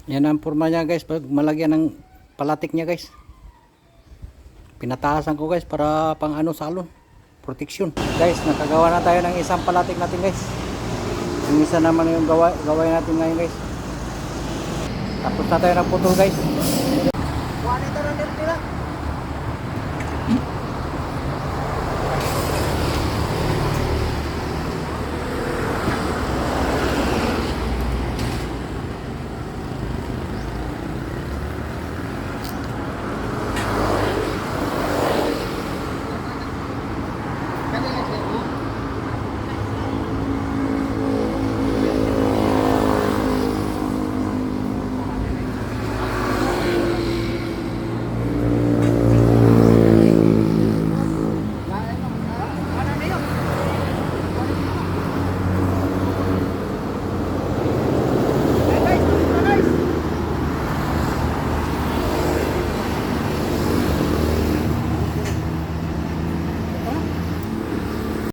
Yan ang forma niya guys, pag malagyan ng palatik niya guys. Pinataasan ko guys para pang ano salon, protection. Guys, nakagawa na tayo ng isang palatik natin guys. Yung isa naman yung gawin natin ngayon guys. Tapos na tayo ng putol guys. Kuha nito na nila.